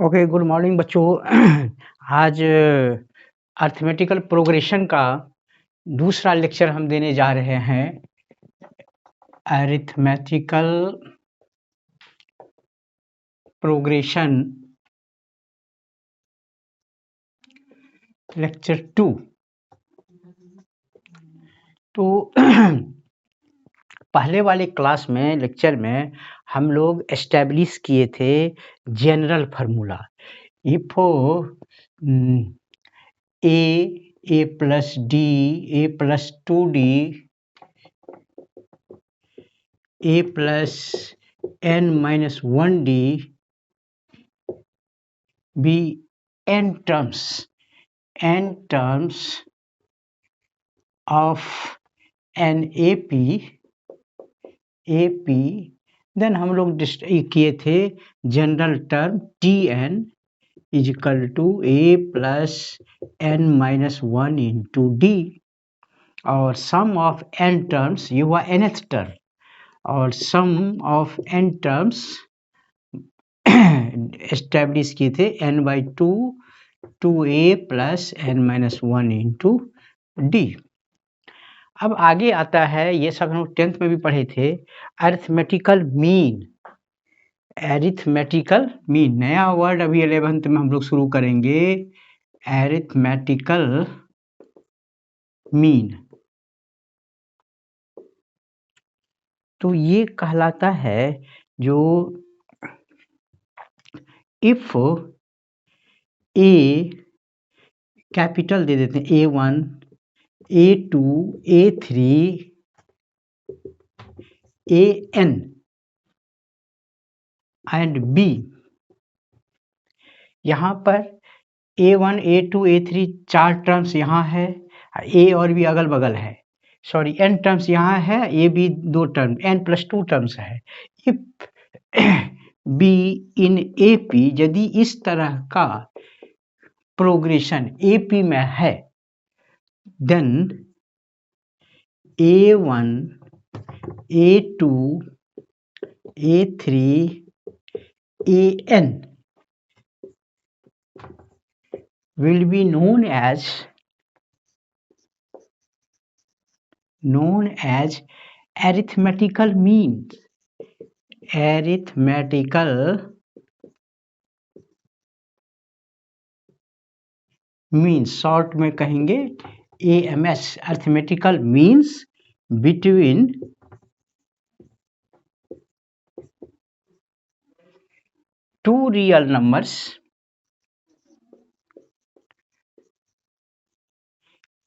Okay, good morning बच्चों। आज arithmetical progression का दूसरा लेक्चर हम देने जा रहे हैं। Arithmetical progression lecture 2। तो पहले वाले क्लास में लेक्चर में हम लोग एस्टेब्लिश किए थे general formula. If a plus D a plus 2d a plus n minus 1d be n terms of an AP, then हम लोग किए थे जनरल term Tn is equal to a plus n minus 1 into D, और sum of n terms, ये हुआ nth term, और sum of n terms establish किए थे n/2 2a plus n minus 1 into D. अब आगे आता है, ये सब हम 10th में भी पढ़े थे, अरिथमेटिकल मीन। अरिथमेटिकल मीन नया वर्ड अभी 11th में हम लोग शुरू करेंगे, अरिथमेटिकल मीन। तो ये कहलाता है जो इफ ए कैपिटल दे देते हैं, A1 A2 A3 AN and B, यहाँ पर A1 A2 A3 चार टर्म्स यहाँ है, A और B अगल बगल है, सॉरी n टर्म्स यहाँ है, A B दो टर्म, n प्लस 2 टर्म्स है। इफ B इन AP, यदि इस तरह का प्रोग्रेशन AP में है, then A1 A2 A3 AN will be known as arithmetical mean। arithmetical mean, short में कहेंगे AMS, arithmetical means between to real numbers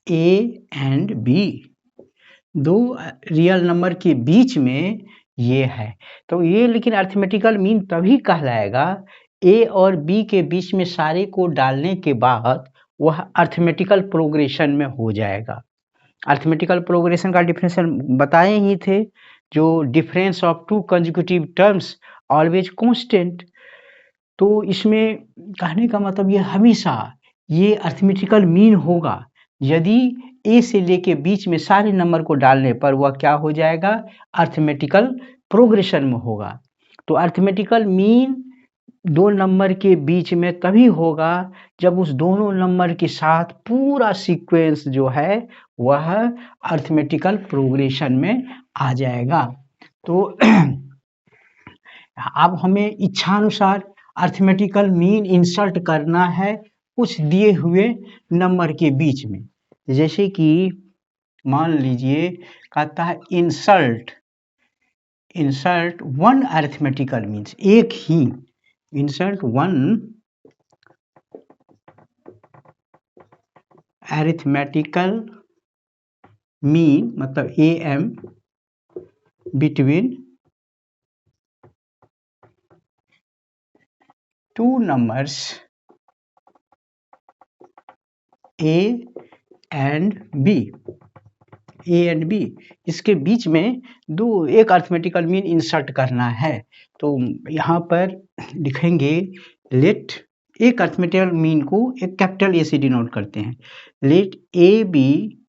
A and B, दो रियल नंबर के बीच में ये है। तो ये लेकिन अरिथमेटिकल मीन तभी कहलाएगा A और B के बीच में सारे को डालने के बाद वह अरिथमेटिकल प्रोग्रेशन में हो जाएगा। अरिथमेटिकल प्रोग्रेशन का डिफरेंशियल बताए ही थे, जो difference of two consecutive terms always constant. तो इसमें कहने का मतलब ये हमेशा ये अरिथमेटिकल मीन होगा यदि A से लेके बीच में सारे नंबर को डालने पर वह क्या हो जाएगा, अरिथमेटिकल प्रोग्रेशन में होगा। तो अरिथमेटिकल मीन दो नंबर के बीच में तभी होगा जब उस दोनों नंबर के साथ पूरा सीक्वेंस जो है वह अरिथमेटिकल प्रोग्रेशन में आ जाएगा। तो अब हमें इच्छानुसार अरिथमेटिकल मीन इंसर्ट करना है कुछ दिए हुए नंबर के बीच में। जैसे कि मान लीजिए कहता है इंसर्ट वन अरिथमेटिकल मीन्स, एक ही इंसर्ट वन अरिथमेटिकल मीन, मतलब AM between two numbers A and B, इसके बीच में एक अरिथमेटिकल मीन इंसर्ट करना है। तो यहाँ पर लिखेंगे लेट, एक अरिथमेटिकल मीन को एक कैपिटल A से डिनोट करते हैं, let A b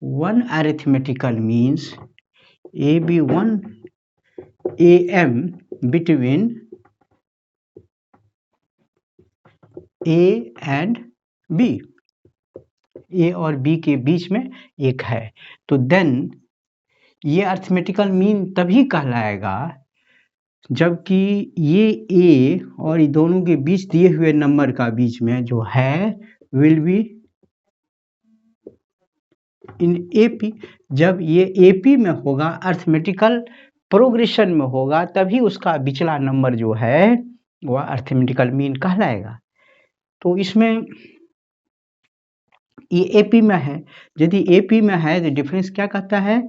one arithmetical means A b one AM between A and b, a और बी के बीच में एक है, तो देन ये अर्थमेटिकल मीन तभी कहलाएगा जबकि ये ए और ये दोनों के बीच दिए हुए नंबर का बीच में जो है विल बी इन एपी। जब ये एपी में होगा, अर्थमेटिकल प्रोग्रेशन में होगा, तभी उसका पिछला नंबर जो है वह अर्थमेटिकल मीन कहलाएगा। तो इसमें ये एपी में है, यदि एपी में है तो डिफरेंस क्या कहता है,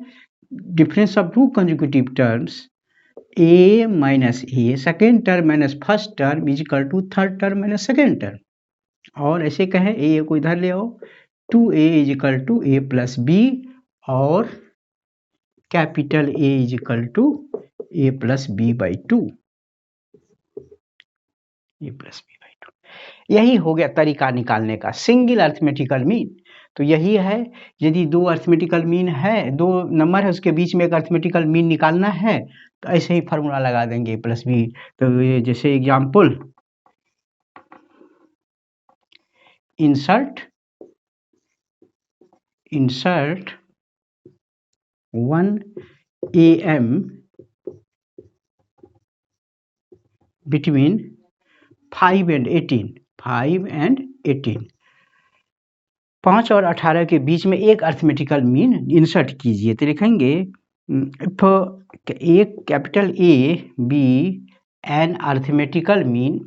difference of two consecutive terms a minus a second term minus first term is equal to third term minus second term. और ऐसे कहें ए को इधर ले आओ, 2a is equal to a plus b और capital A is equal to a plus b by 2, a plus b by 2। यही हो गया तरीका निकालने का सिंगल अर्थमेटिकल मीन। तो यही है, यदि दो अर्थमेटिकल मीन है, दो नंबर है, उसके बीच में एक अर्थमेटिकल मीन निकालना है तो ऐसे ही फार्मूला लगा देंगे ए प्लस बी। तो ये जैसे example, insert 1 am between 5 and 18, 5 और 18 के बीच में एक अर्थमेटिकल मीन इंसर्ट कीजिए। तो लिखेंगे एक capital A be an arithmetical mean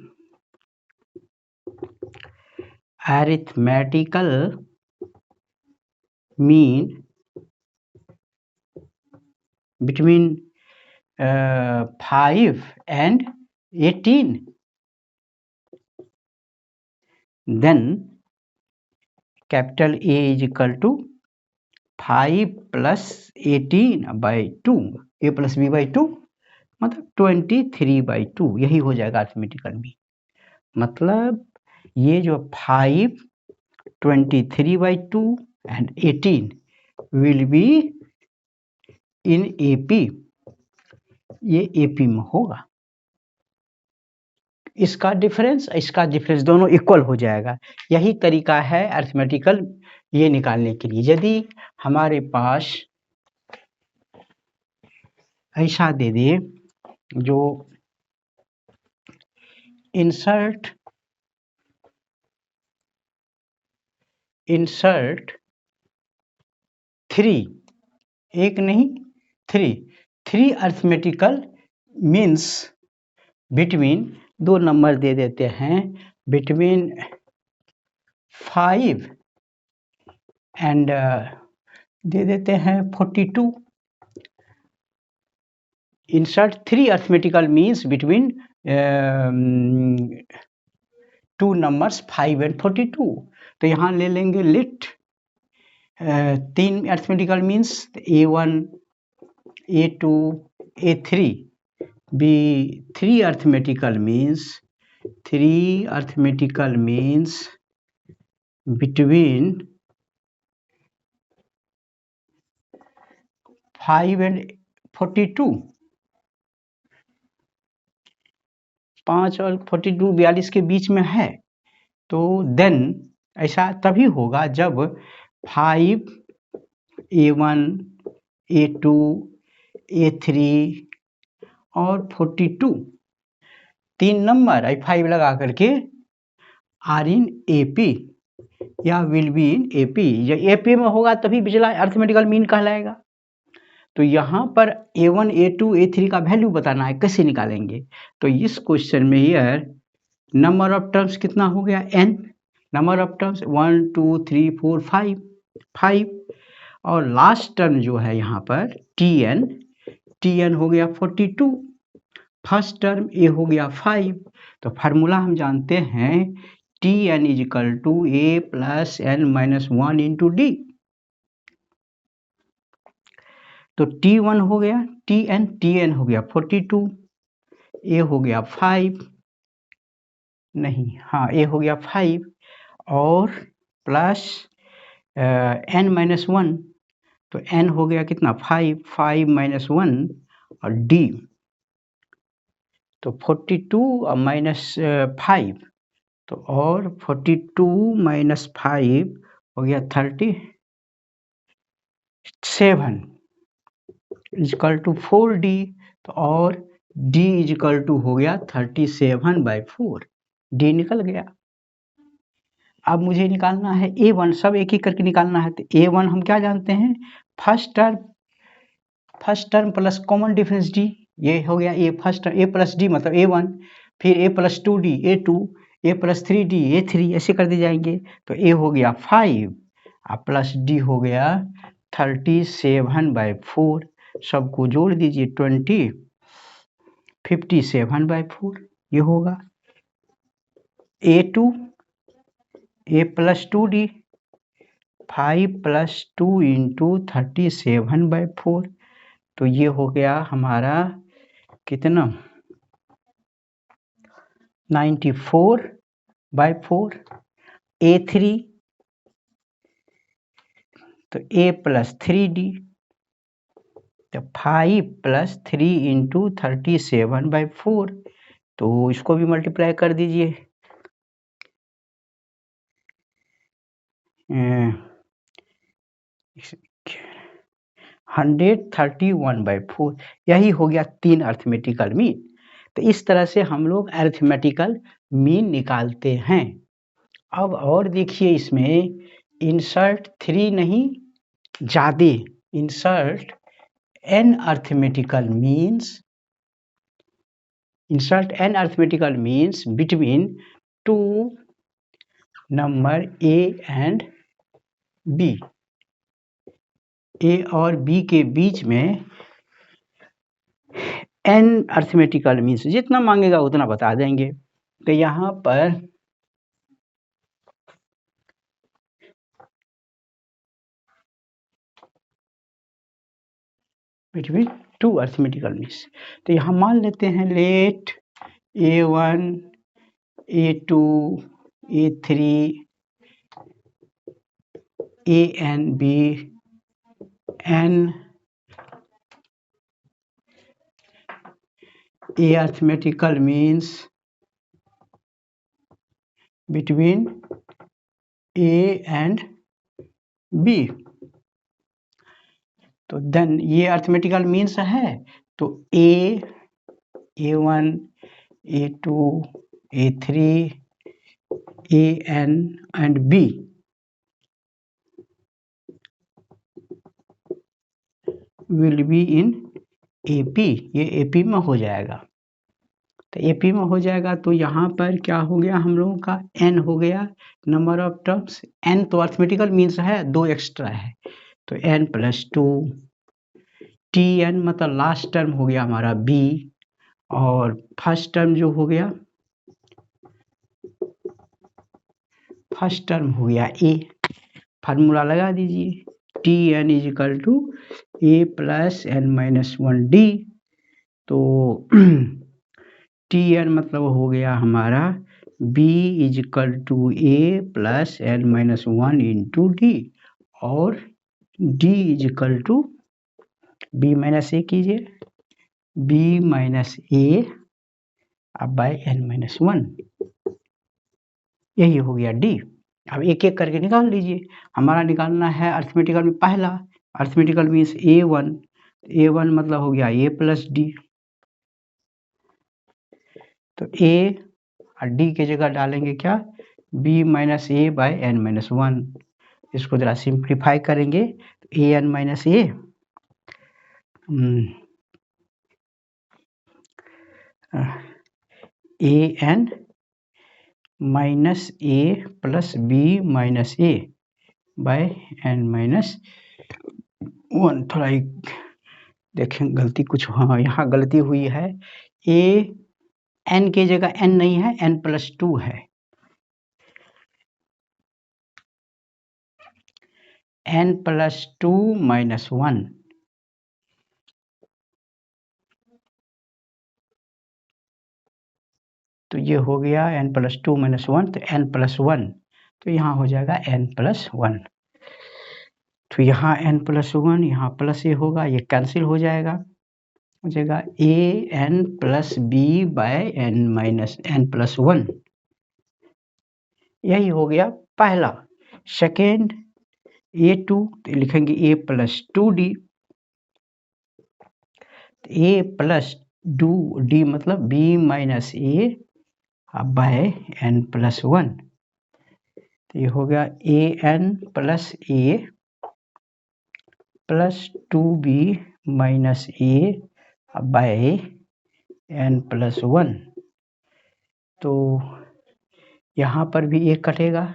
between 5 and 18, then capital A is equal to 5 plus 18 by 2, a plus b by 2, मतलब 23 by 2, यही हो जाएगा अर्थमेटिकल मीन। मतलब ये जो 5, 23 by 2 and 18 will be in AP, ये AP में होगा। इसका डिफरेंस दोनों इक्वल हो जाएगा। यही तरीका है अर्थमेटिकल ये निकालने के लिए। यदि हमारे पास ऐसा दे दे जो इंसर्ट 3, एक नहीं 3 अर्थमेटिकल मीन्स बिटवीन, दो नंबर दे देते हैं, बिटवीन 5 एंड दे देते हैं 42। Insert 3 arithmetical means between two numbers 5 and 42। तो यहाँ ले लेंगे let 3 arithmetical means A1, A2, A3 be 3 arithmetical means between 5 and 42, 5 और 42 42 के बीच में है। तो देन ऐसा तभी होगा जब 5, A1, A2, A3 और 42 तीन नंबर 5 लगा करके आर इन AP या विल बी इन AP। जब AP में होगा तभी पिछला अर्थमेटिकल मीन कहलाएगा। तो यहाँ पर A1, A2, A3 का वैल्यू बताना है, कैसे निकालेंगे? तो इस क्वेश्चन में यार नंबर ऑफ टर्म्स कितना हो गया, n नंबर ऑफ टर्म्स 1 2 3 4 5 और लास्ट टर्म जो है यहाँ पर tn हो गया 42, फर्स्ट टर्म a हो गया 5। तो फार्मूला हम जानते हैं tn is equal to a plus n minus 1 into D. तो t1 हो गया tn हो गया 42, a हो गया 5 नहीं, हाँ a हो गया 5 और प्लस n माइनस 1, तो n हो गया कितना 5 माइनस 1 और d, तो 42 और माइनस 5 तो और 42 माइनस 5 हो गया 37 इजकल टू 4D। तो और D इजकल टू हो गया 37/4। D निकल गया। अब मुझे निकालना है A1, सब एक एक करके निकालना है। तो A1 हम क्या जानते हैं, first term plus common difference D, ये हो गया A first term, A plus D मतलब A1, फिर A plus 2D A2, A plus 3D A3, ऐसे कर दे जाएंगे। तो A हो गया 5 और प्लस D हो गया 37/4। सबको जोड़ दीजिए 57/4 ये होगा। A2 A plus 2D 5 plus 2 into 37/4, तो ये हो गया हमारा कितना 94/4। A3 तो A प्लस 3D, तो 5 प्लस 3 इंटू 37/4, तो इसको भी मल्टीप्लाई कर दीजिए 131/4। यही हो गया 3 अर्थमेटिकल मीन। तो इस तरह से हम लोग अर्थमेटिकल मीन निकालते हैं। अब और देखिए इसमें इंसर्ट 3 नहीं, ज़्यादा insert n arithmetical means between 2 number A and B। A और B के बीच में n अर्थमेटिकल मीन्स, जितना मांगेगा उतना बता देंगे। तो यहाँ पर बिटवीन 2 अर्थमेटिकल मीन्स, तो यहाँ मान लेते हैं late A1 A2 A3 A and B n A arithmetical means between A and B। तो देन ये अर्थमेटिकल मीन्स है, तो A1 A2 A3 AN and B will be in AP। ये AP में हो जाएगा। तो AP में हो जाएगा तो यहाँ पर क्या हो गया हम लोगों का N हो गया नंबर ऑफ टर्म्स। N तो अर्थमेटिकल मीन्स है, 2 एक्स्ट्रा है, तो N प्लस 2। TN मतलब लास्ट टर्म हो गया हमारा B, और फर्स्ट टर्म जो हो गया A। फार्मूला लगा दीजिए TN is equal to A plus n-1D। तो TN मतलब हो गया हमारा B is equal to A plus n-1 into D, और D is equal to B minus A कीजिए, B माइनस A अब बाय n-1, यही हो गया D। अब एक एक करके निकाल लीजिए। हमारा निकालना है अर्थमेटिकल में पहला, अर्थमेटिकल मीन्स A1। A1 मतलब हो गया A प्लस D, तो A और D की जगह डालेंगे क्या B minus A by n-1। इसको जरा सिंप्लीफाई करेंगे तो AN minus A AN minus A plus B minus A by n-1। थोड़ा देखें गलती कुछ, हाँ यहाँ गलती हुई है। n की जगह n नहीं है, n प्लस 2 है, n प्लस 2 माइनस 1। तो ये हो गया n प्लस 2 माइनस 1, तो n प्लस 1, तो यहाँ हो जाएगा n प्लस 1। तो यहाँ n प्लस 1, यहाँ प्लस ए होगा, ये कैंसिल हो जाएगा, हो जाएगा AN plus B by n plus 1। यही हो गया पहला। सेकेंड A2 तो लिखेंगे A plus 2D, A plus 2D मतलब B minus A by n plus 1। तो ये हो गया AN plus A plus 2B minus A by n plus 1। तो यहाँ पर भी A कटेगा,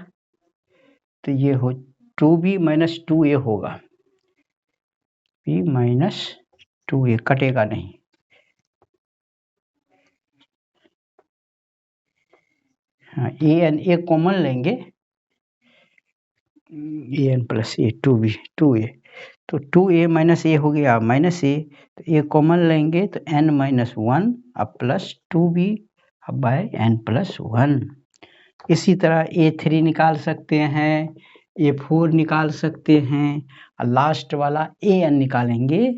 तो ये हो 2B माइनस 2A होगा, B माइनस 2A कटेगा नहीं। हाँ, AN A कॉमन लेंगे, AN plus A 2B 2A, तो 2A माइनस A हो गया माइनस A, तो A कॉमन लेंगे तो n माइनस 1 अब प्लस 2B अब बाय n प्लस 1। इसी तरह A3 निकाल सकते हैं, A4 निकाल सकते हैं, और लास्ट वाला AN निकालेंगे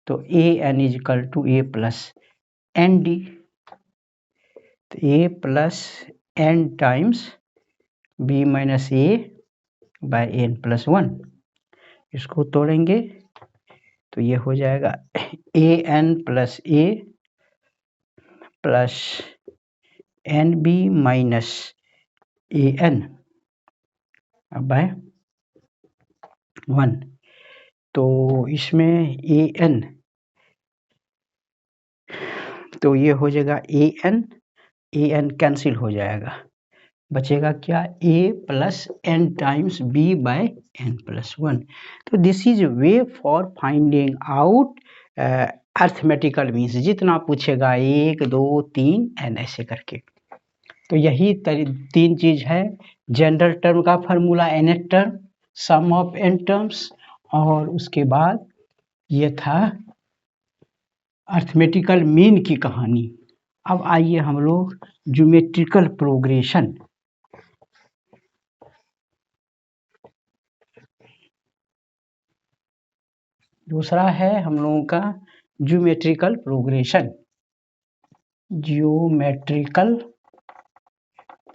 तो AN is equal to A plus ND, तो A plus N times B minus A by N plus 1। इसको तोड़ेंगे तो ये हो जाएगा AN plus A plus NB minus AN by 1। तो इसमें AN, तो ये हो जाएगा AN कैंसिल हो जाएगा, बचेगा क्या A plus N times B by N plus 1। तो this is way for finding out arithmetical means, जितना पूछेगा 1 2 3 N ऐसे करके। तो यही 3 चीज है, जनरल टर्म का formula nth term, sum of n terms, और उसके बाद ये था अर्थमेटिकल मीन की कहानी। अब आइए हम लोग ज्योमेट्रिकल प्रोग्रेशन। दूसरा है हम लोगों का ज्योमेट्रिकल प्रोग्रेशन। ज्योमेट्रिकल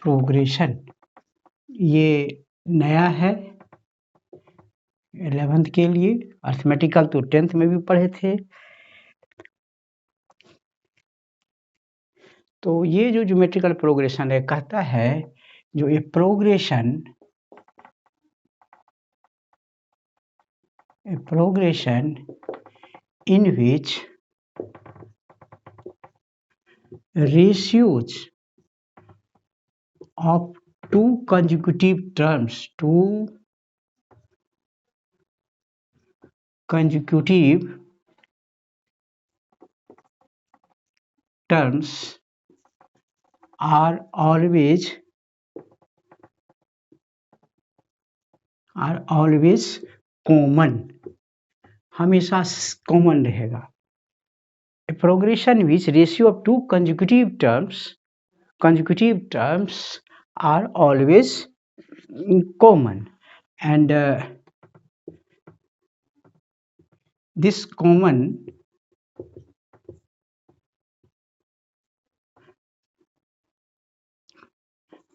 प्रोग्रेशन ये नया है 11th के लिए, अर्थमेटिकल तो 10th में भी पढ़े थे। तो ये जो ज्योमेट्रिकल प्रोग्रेशन है, कहता है जो ये progression in which ratios of two consecutive terms are always common, हमेशा कॉमन रहेगा। A progression which ratio of two consecutive terms are always common, and this common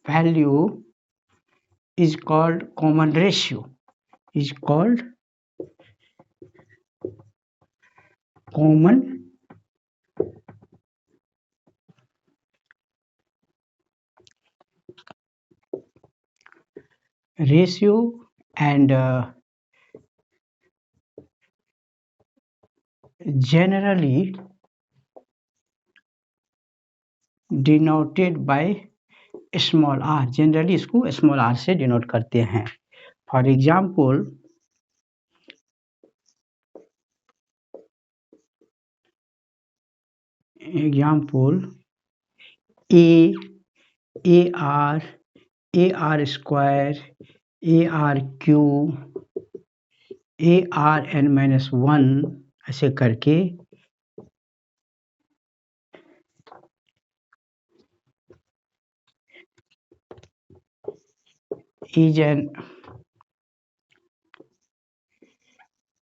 value is called common ratio, is called common ratio, and generally denoted by small r, generally इसको small r से denote करते हैं। For example AR square, ARQ, ARN-1 ऐसे करके is an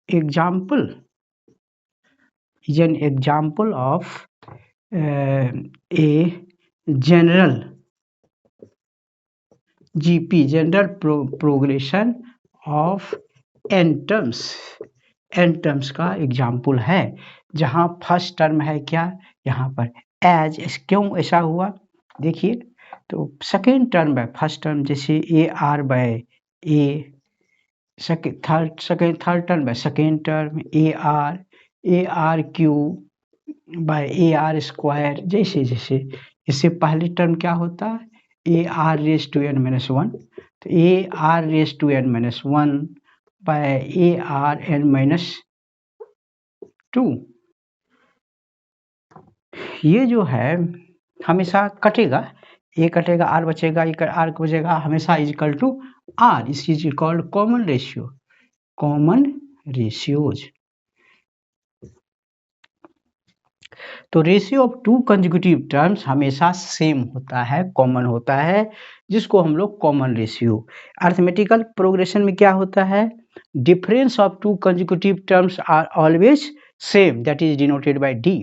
example of a general GP general progression of N terms. N terms का example है जहाँ first term है क्या, यहाँ पर एज। क्यों ऐसा हुआ देखिए, तो सेकेंड टर्म है, फर्स्ट टर्म जैसे a r by a, third term है second term a r q by a are square. जैसे जैसे इससे पहले टर्म क्या होता है, a r raise to n minus one, तो a r raise to n minus one by a r n minus two. ये जो है हमेशा कटेगा, ए कटेगा आर बचेगा, आर बचेगा हमेशा इजिकल टू आर। इस is called common ratio, common ratios. तो ratio of two consecutive terms हमेशा सेम होता है, कॉमन होता है, जिसको हम लोग कॉमन रेशियो। अर्थमेटिकल प्रोग्रेशन में क्या होता है, difference of two consecutive terms are always same, that is denoted by D.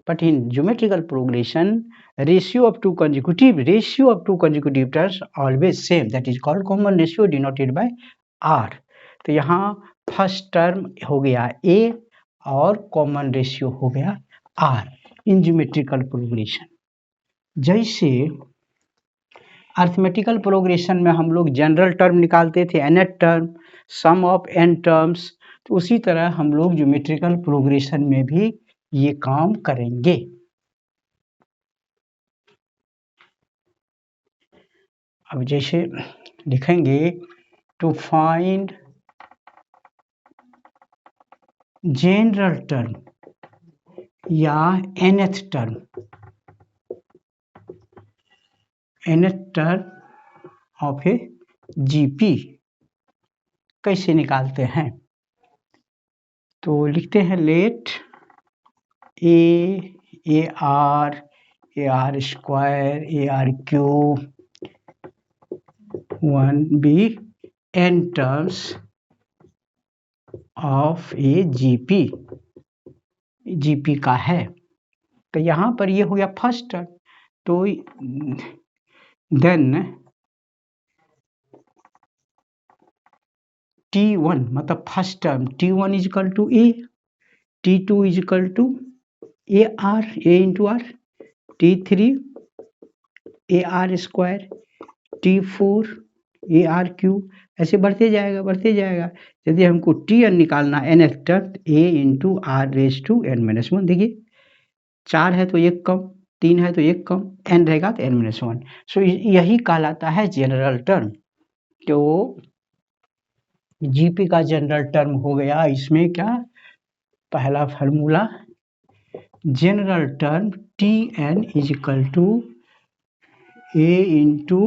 But in geometrical progression ratio of two consecutive terms always same, that is called common ratio denoted by r। तो यहाँ first term हो गया a और common ratio हो गया r in geometrical progression. जैसे arithmetical progression में हम लोग जनरल टर्म निकालते थे, nth term, sum of n terms, तो उसी तरह हम लोग ज्योमेट्रिकल प्रोग्रेशन में भी ये काम करेंगे। अब जैसे लिखेंगे टू फाइंड जनरल टर्म या nth term, nth term of a GP कैसे निकालते हैं, तो लिखते हैं let A are square A R cube 1b n terms of a GP का है। तो यहाँ पर ये हो गया फर्स्ट टर्म, तो देन T1 मतलब first term T1 is equal to A, T2 is equal to A into R, T3 A are square, T4 A R cube, ऐसे बढ़ते जाएगा। यदि हमको Tn निकालना nth term a into are raise to n minus one, देखिए 4 है तो एक कम, 3 है तो एक कम, n रहेगा तो n माइनस वन। सो यही कहलाता है जनरल टर्म। तो जीपी का जनरल टर्म हो गया, इसमें क्या पहला formula general term Tn is equal to a into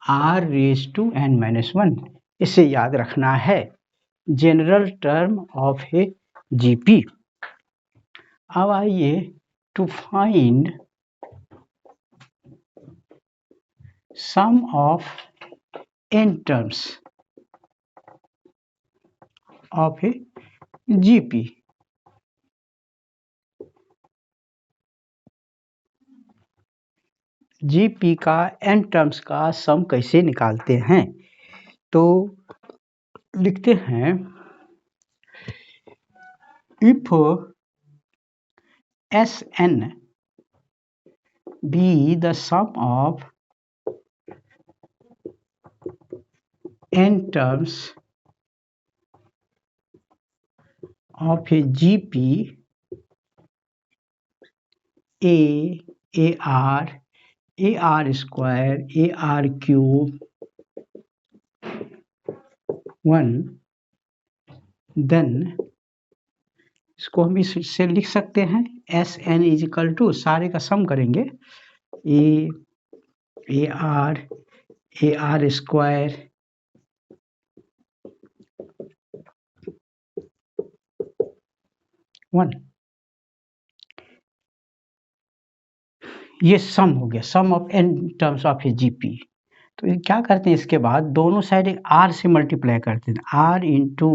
are raise to n minus one, इसे याद रखना है general term of a GP. अब आइए to find sum of n terms of a GP. GP का n टर्म्स का sum कैसे निकालते हैं, तो लिखते हैं if Sn be the sum of n terms of a GP AR square AR cube 1, then इसको हम इससे लिख सकते हैं Sn इज इक्वल टू, सारे का सम करेंगे, AR स्क्वायर वन, ये सम हो गया, sum of n terms of a GP. तो ये क्या करते हैं, इसके बाद दोनों साइड एक r से मल्टीप्लाई करते हैं, r इंटू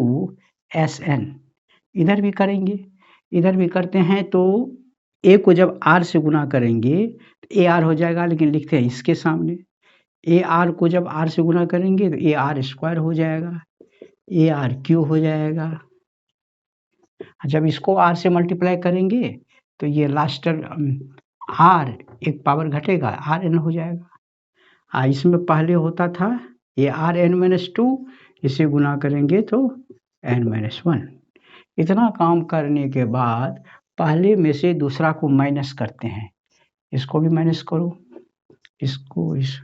Sn, इधर भी करेंगे इधर भी करते हैं। तो a को जब r से गुना करेंगे तो AR हो जाएगा, लेकिन लिखते हैं इसके सामने ए आर को जब आर से गुना करेंगे तो ए आर स्क्वायर हो जाएगा, ए आर क्यू हो जाएगा। जब इसको आर से मल्टीप्लाई करेंगे तो ये लास्ट आर एक पावर घटेगा, आर एन हो जाएगा। इसमें पहले होता था ये आर एन माइनस टू, इसे गुना करेंगे तो एन माइनस वन। इतना काम करने के बाद पहले में से दूसरा को माइनस करते हैं, इसको भी माइनस करो, इसको इस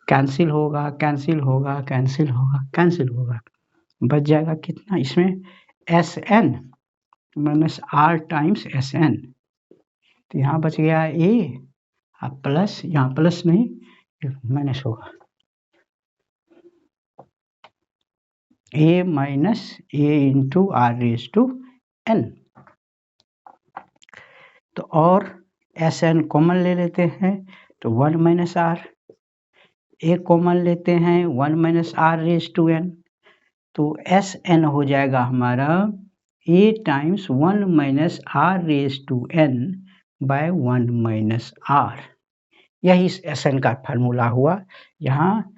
कैंसिल होगा, कैंसिल होगा, कैंसिल होगा, कैंसिल होगा, बच जाएगा कितना इसमें S N minus R times S N. तो यहाँ बच गया ए, अब प्लस, यहाँ प्लस नहीं माइनस होगा, a minus a into are raise to n. तो और एस एन कॉमन ले लेते हैं तो 1 माइनस आर, ए कॉमन लेते हैं 1 minus are raise to n, तो एस एन हो जाएगा हमारा a times 1 minus are raise to N by 1 minus r. यही इस एस एन का फार्मूला हुआ। यहाँ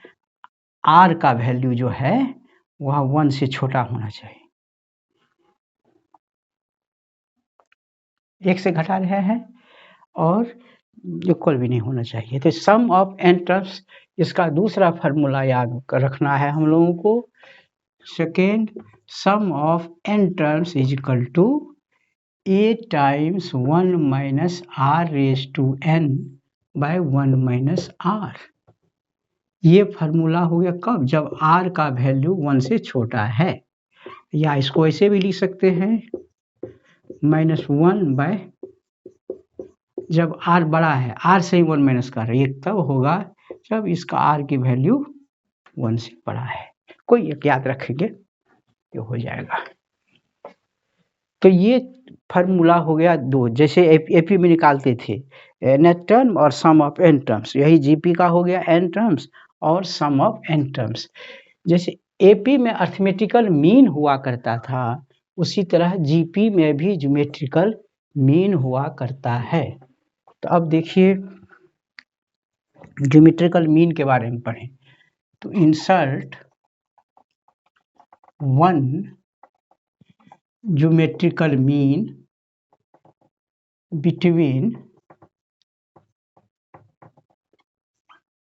आर का वैल्यू जो है वह 1 से छोटा होना चाहिए, 1 से घटा रहे हैं और इक्वल भी नहीं होना चाहिए। तो सम ऑफ एन टर्म्स, इसका दूसरा फार्मूला याद रखना है हम लोगों को। Second, sum of N terms is equal to A times 1 minus are raise to N by 1 minus R. ये फार्मूला हो गया कब, जब आर का वैल्यू 1 से छोटा है, या इसको ऐसे भी लिख सकते हैं -1 बाय, जब आर बड़ा है, आर से ही 1 माइनस कर रहे, ये तब होगा जब इसका आर की वैल्यू 1 से बड़ा है। कोई एक याद रखेंगे, ये हो जाएगा। तो ये फार्मूला हो गया दो, जैसे एपी में निकालते थे नेट टर्म और सम ऑफ एन टर्म्स, यही जीपी का हो गया एन टर्म्स और सम ऑफ एन टर्म्स। जैसे एपी में अर्थमेटिकल मीन हुआ करता था, उसी तरह जीपी में भी ज्योमेट्रिकल मीन हुआ करता है। तो अब देखिए ज्योमेट्रिकल मीन के बारे में पढ़ें। तो insert 1 geometrical mean between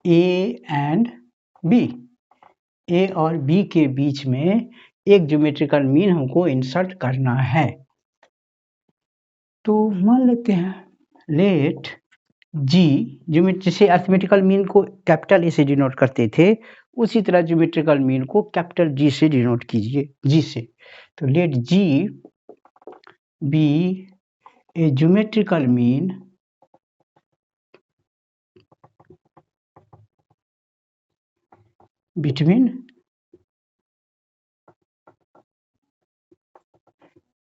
A and b, a और बी के बीच में एक ज्योमेट्रिकल मीन हमको इंसर्ट करना है। तो मान लेते हैं लेट जी, जैसे अर्थमेटिकल मीन को कैपिटल ए से डिनोट करते थे, उसी तरह ज्योमेट्रिकल मीन को कैपिटल जी से डिनोट कीजिए, जी से। तो let G be a geometrical mean between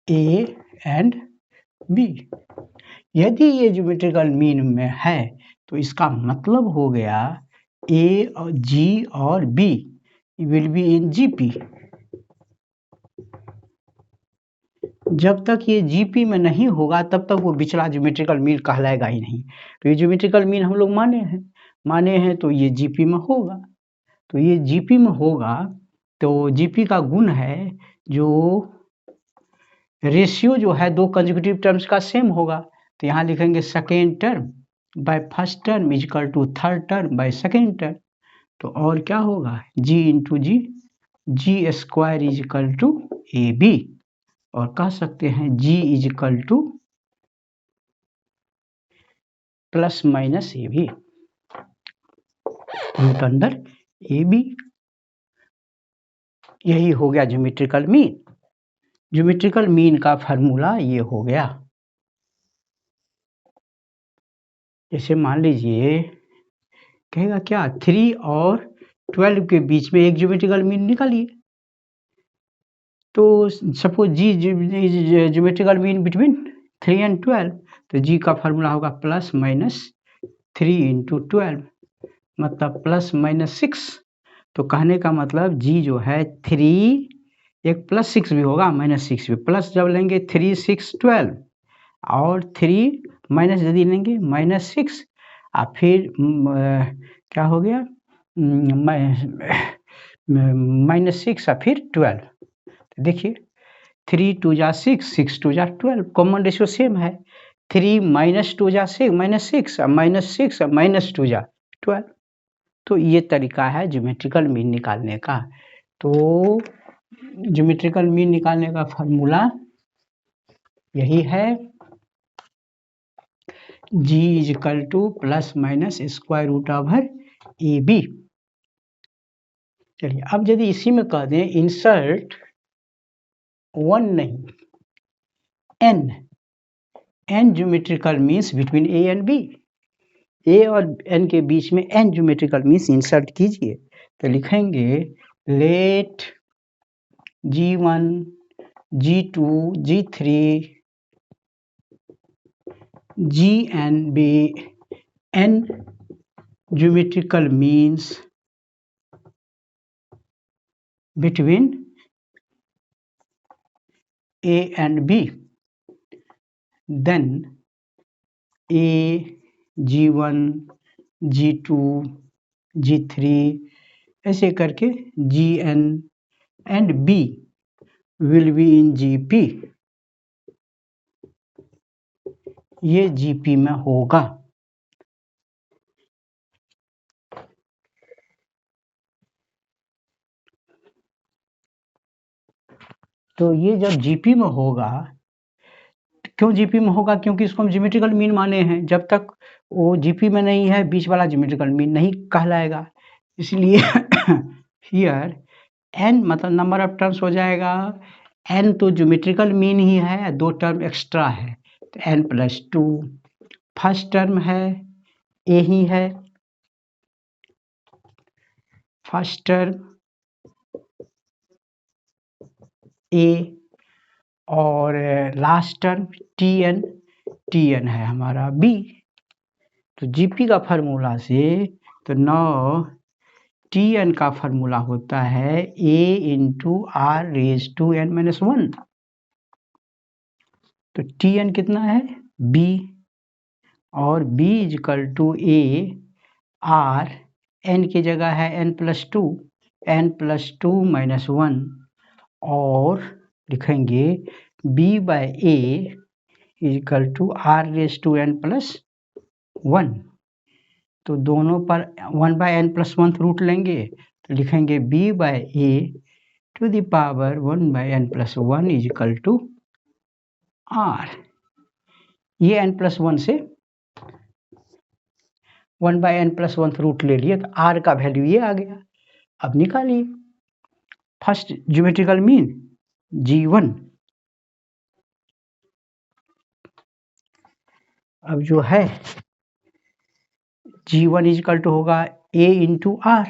A and B. यदि ये ज्योमेट्रिकल मीन में है तो इसका मतलब हो गया ए और जी और B will be in GP. जब तक ये जीपी में नहीं होगा तब तक वो बिचला ज्योमेट्रिकल मीन कहलाएगा ही नहीं। तो ये ज्योमेट्रिकल मीन हम लोग माने हैं तो ये जीपी में होगा। तो ये जीपी में होगा तो जीपी का गुण है जो रेशियो जो है दो कंसेक्यूटिव टर्म्स का सेम होगा। तो यहाँ लिखेंगे second term by first term is equal to third term by second term. तो और क्या होगा g into g, g square is equal to a b, और कह सकते हैं g is equal to plus minus A b root under a b. यही हो गया ज्योमेट्रिकल मीन। ज्योमेट्रिकल मीन का फार्मूला ये हो गया। जैसे मान लीजिए कहेगा क्या 3 और 12 के बीच में एक ज्योमेट्रिकल मीन निकालिए। तो suppose G geometrical mean between 3 and 12, तो जी का फार्मूला होगा प्लस माइनस 3 इंटू 12, मतलब प्लस माइनस 6। तो कहने का मतलब जी जो है 3, एक प्लस 6 भी होगा माइनस 6 भी, प्लस जब लेंगे 3 6 12 और 3 माइनस यदि लेंगे माइनस 6। और फिर क्या हो गया, -6 और फिर 12। देखिए 3 2 जा 6, 6 2 जा 12, कॉमन रेशियो सेम है। 3 -2 जा 6 -6 और -6 और -2 जा 12। तो ये तरीका है ज्योमेट्रिकल मीन निकालने का। तो ज्योमेट्रिकल मीन निकालने का फार्मूला यही है, G = ±√AB। चलिए अब यदि इसी में कह दें इंसर्ट 1 नहीं n geometrical means between A and B, A और n के बीच में n ज्योमेट्रिकल मीन्स इंसर्ट कीजिए। तो लिखेंगे late G1 G2 G3 Gn be n geometrical means between A and B, then A G1 G2 G3 ऐसे करके Gn and B will be in GP, ये GP में होगा। तो ये जब GP में होगा, क्यों GP में होगा, क्योंकि इसको हम ज्योमेट्रिकल मीन माने हैं। जब तक वो GP में नहीं है बीच वाला ज्योमेट्रिकल मीन नहीं कहलाएगा। इसलिए हियर n मतलब नंबर ऑफ टर्म्स हो जाएगा, n तो ज्योमेट्रिकल मीन ही है, 2 टर्म एक्स्ट्रा है तो n+2। फर्स्ट टर्म है a ही है, फर्स्ट टर्म a और लास्ट टर्म tn है हमारा b। तो GP का फार्मूला से तो 9 tn का फार्मूला होता है a × r⁻n−1। तो tn कितना है b और b = a r, n की जगह है n+2 n+2 - 1 और लिखेंगे b/a = r⁻n+1। तो दोनों पर 1/n+1 रूट लेंगे तो लिखेंगे b/a to the power 1/n+1 = r। ये n+1 से 1/n+1 रूट ले लिए तो r का वैल्यू ये आ गया। अब निकालिए फर्स्ट ज्योमेट्रिकल मीन G1। अब जो है G1 = होगा a × r,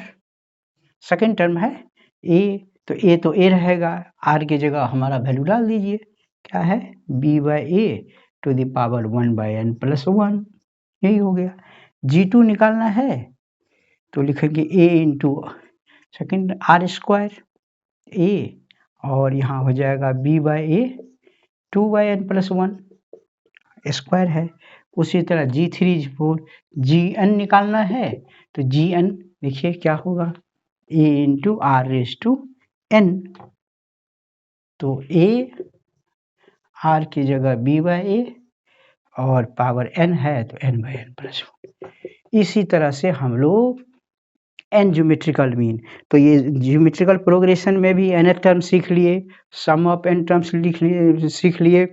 सेकेंड टर्म है a, तो a रहेगा, r की जगह हमारा वैल्यू डाल दीजिए, क्या है b/a to the power 1/n+1, यही हो गया। G2 निकालना है तो लिखेंगे a × सेकेंड r² a और यहाँ हो जाएगा b/a 2/n+1 स्क्वायर है। उसी तरह G3 G4 Gn निकालना है तो Gn देखिए क्या होगा a × r⁻n। तो a r की जगह b/a और पावर n है तो n/n+1। इसी तरह से हम लोग n ज्योमेट्रिकल मीन, तो ये ज्योमेट्रिकल प्रोग्रेशन में भी nth टर्म सीख लिए, सम ऑफ n टर्म्स सीख लिए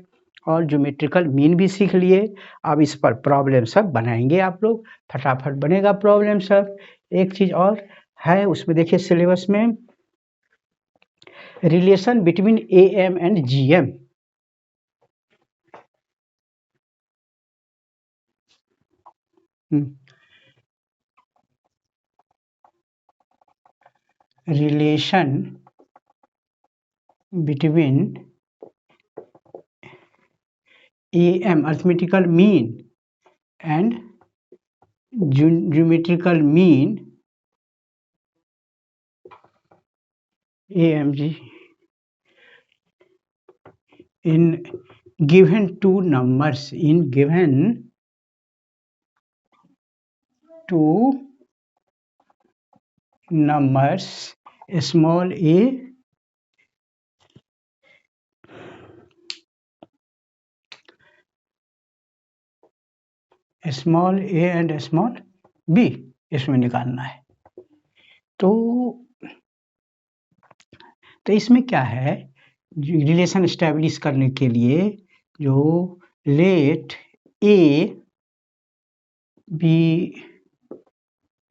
और ज्योमेट्रिकल मीन भी सीख लिए। अब इस पर प्रॉब्लम सब बनाएंगे आप लोग, फटाफट बनेगा प्रॉब्लम सब। एक चीज़ और है उसमें देखिए सिलेबस में, relation between AM and GM। Relation between AM arithmetical mean and geometrical mean AMG in given two numbers, in given two numbers small a and small b, इसमें निकालना है। तो इसमें क्या है, रिलेशन एस्टेब्लिश करने के लिए जो let A be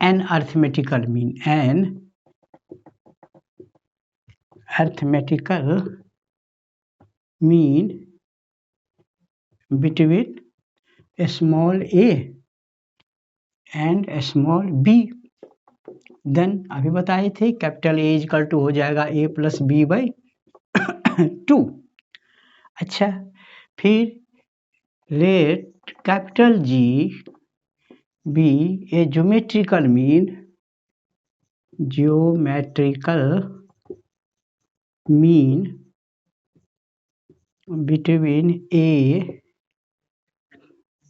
an arithmetical mean between small A and small B, then अभी बताए थे कैपिटल ए इक्वल टू हो जाएगा ए प्लस बी बाई 2। अच्छा, फिर let capital G be a geometrical mean between A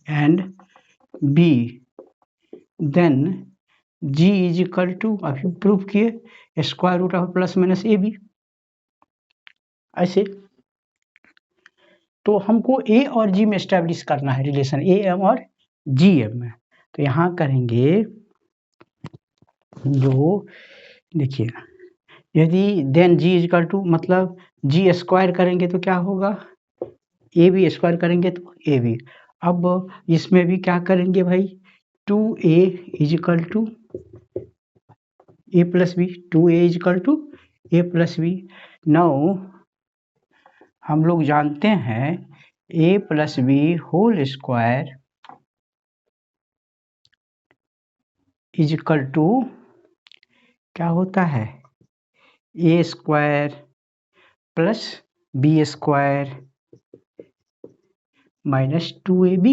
and B, then G is equal to, अभी proof किए, square root of plus minus A B. ऐसे तो हमको ए और जी में एस्टेब्लिश करना है रिलेशन, ए एम और जी एम में। तो यहाँ करेंगे जो, देखिए, यदि then G is equal to, मतलब जी स्क्वायर करेंगे तो क्या होगा, ए बी स्क्वायर करेंगे तो ए बी। अब इसमें भी क्या करेंगे भाई, 2a is equal to a plus b, 2a is equal to a plus b. Now हम लोग जानते हैं a plus b whole square is equal to क्या होता है, a square plus B square minus 2ab।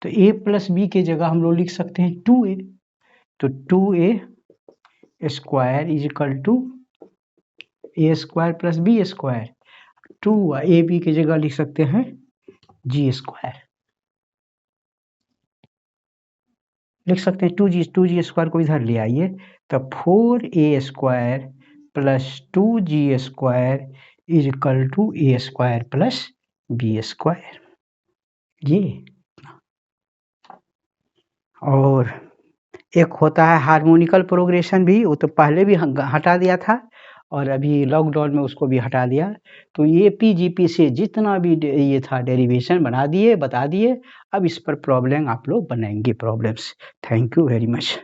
तो a प्लस बी के जगह हम लोग लिख सकते हैं 2a, तो 2a square is equal to A square plus B square, 2ab की जगह लिख सकते हैं जी स्क्वायर, लिख सकते हैं 2g स्क्वायर को इधर ले आइए, तो 4a square plus 2g square is equal to A square plus B square. ये और एक होता है हार्मोनिकल प्रोग्रेशन भी, वो तो पहले भी हटा दिया था और अभी लॉकडाउन में उसको भी हटा दिया। तो ये पीजीपी से जितना भी ये था डेरिवेशन बता दिए। अब इस पर प्रॉब्लम आप लोग बनाएंगे problems. Thank you very much.